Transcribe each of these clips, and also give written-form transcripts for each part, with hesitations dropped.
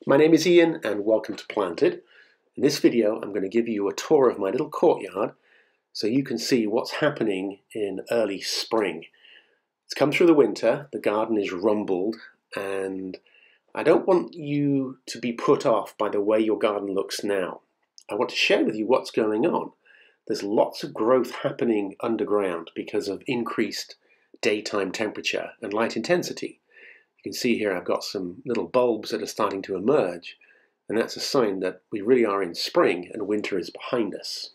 My name is Ian and welcome to Planted. In this video I'm going to give you a tour of my little courtyard so you can see what's happening in early spring. It's come through the winter, the garden is rumbled, and I don't want you to be put off by the way your garden looks now. I want to share with you what's going on. There's lots of growth happening underground because of increased daytime temperature and light intensity. You can see here I've got some little bulbs that are starting to emerge, and that's a sign that we really are in spring and winter is behind us.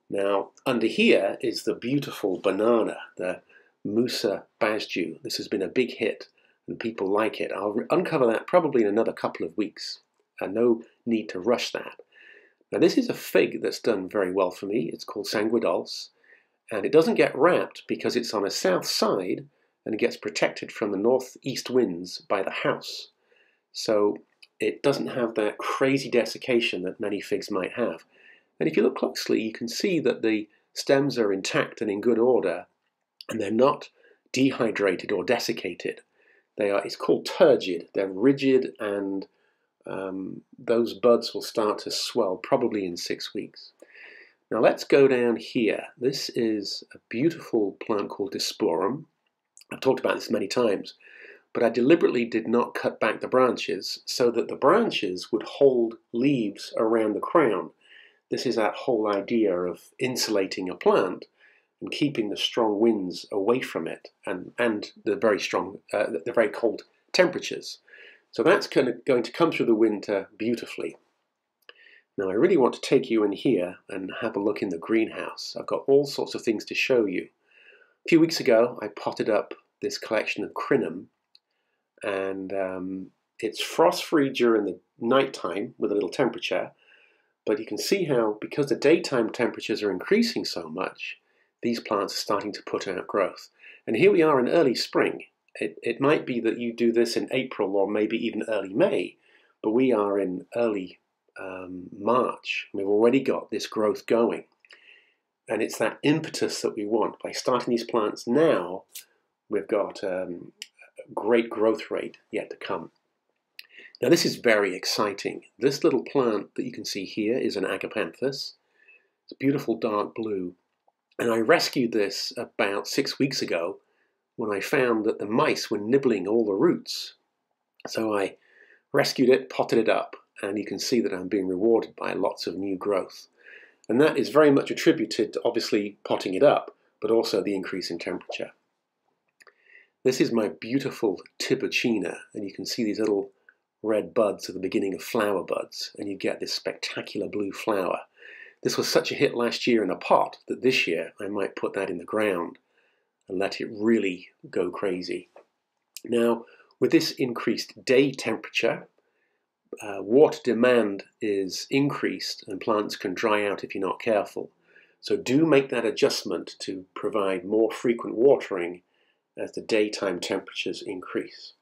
Now, under here is the beautiful banana, the Musa Basju. This has been a big hit and people like it. I'll uncover that probably in another couple of weeks. No need to rush that. Now, this is a fig that's done very well for me. It's called Sanguidulce, and it doesn't get wrapped because it's on a south side and it gets protected from the northeast winds by the house. So it doesn't have that crazy desiccation that many figs might have. And if you look closely, you can see that the stems are intact and in good order, and they're not dehydrated or desiccated. It's called turgid. They're rigid, and those buds will start to swell probably in 6 weeks. Now let's go down here. This is a beautiful plant called Disporum. I've talked about this many times, but I deliberately did not cut back the branches so that the branches would hold leaves around the crown. This is that whole idea of insulating a plant and keeping the strong winds away from it and the very cold temperatures. So that's going to come through the winter beautifully. Now I really want to take you in here and have a look in the greenhouse. I've got all sorts of things to show you. A few weeks ago I potted up this collection of crinum, and it's frost-free during the night time with a little temperature, but you can see how, because the daytime temperatures are increasing so much, these plants are starting to put out growth. And here we are in early spring. It might be that you do this in April or maybe even early May, but we are in early March. We've already got this growth going. And it's that impetus that we want. By starting these plants now, we've got a great growth rate yet to come. Now this is very exciting. This little plant that you can see here is an agapanthus. It's beautiful dark blue. And I rescued this about 6 weeks ago when I found that the mice were nibbling all the roots. So I rescued it, potted it up, and you can see that I'm being rewarded by lots of new growth. And that is very much attributed to obviously potting it up, but also the increase in temperature. This is my beautiful Tibucina, and you can see these little red buds at the beginning of flower buds, and you get this spectacular blue flower. This was such a hit last year in a pot that this year I might put that in the ground and let it really go crazy. Now, with this increased day temperature, water demand is increased and plants can dry out if you're not careful. So do make that adjustment to provide more frequent watering as the daytime temperatures increase.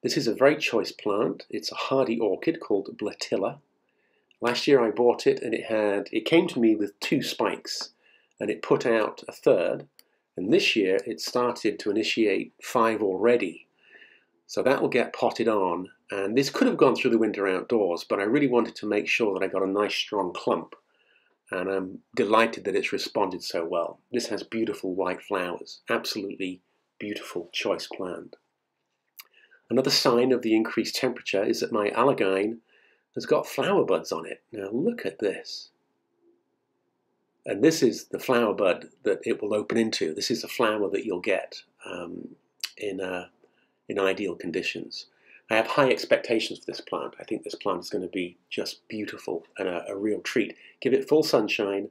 This is a very choice plant. It's a hardy orchid called Blatilla. Last year I bought it and it came to me with 2 spikes and it put out a third, and this year it started to initiate 5 already. So that will get potted on, and this could have gone through the winter outdoors, but I really wanted to make sure that I got a nice strong clump, and I'm delighted that it's responded so well. This has beautiful white flowers, absolutely beautiful choice plant. Another sign of the increased temperature is that my Allergine has got flower buds on it. Now look at this. And this is the flower bud that it will open into. This is the flower that you'll get in ideal conditions. I have high expectations for this plant. I think this plant is going to be just beautiful and a real treat. Give it full sunshine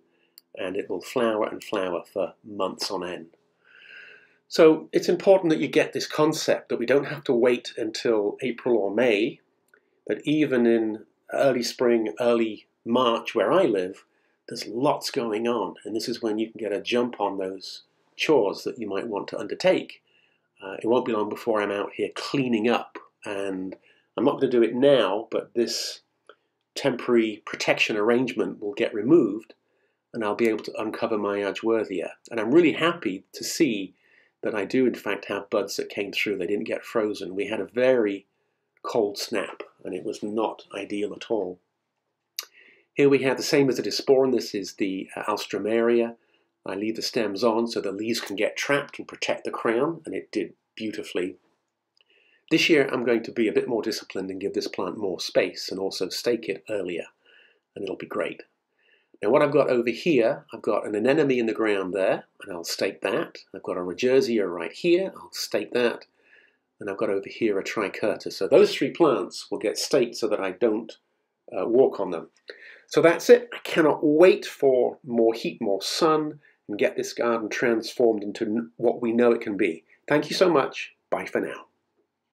and it will flower and flower for months on end. So it's important that you get this concept that we don't have to wait until April or May, that even in early spring, early March where I live, there's lots going on, and this is when you can get a jump on those chores that you might want to undertake. It won't be long before I'm out here cleaning up, and I'm not going to do it now, but this temporary protection arrangement will get removed and I'll be able to uncover my Edgeworthia. And I'm really happy to see that I do in fact have buds that came through. They didn't get frozen. We had a very cold snap and it was not ideal at all. Here we have the same as the Disporan. This is the Alstroemeria. I leave the stems on so the leaves can get trapped and protect the crown, and it did beautifully. This year I'm going to be a bit more disciplined and give this plant more space and also stake it earlier, and it'll be great. Now what I've got over here, I've got an anemone in the ground there, and I'll stake that. I've got a regerzia right here, I'll stake that. And I've got over here a trichurta. So those three plants will get staked so that I don't walk on them. So that's it. I cannot wait for more heat, more sun, and get this garden transformed into what we know it can be. Thank you so much. Bye for now.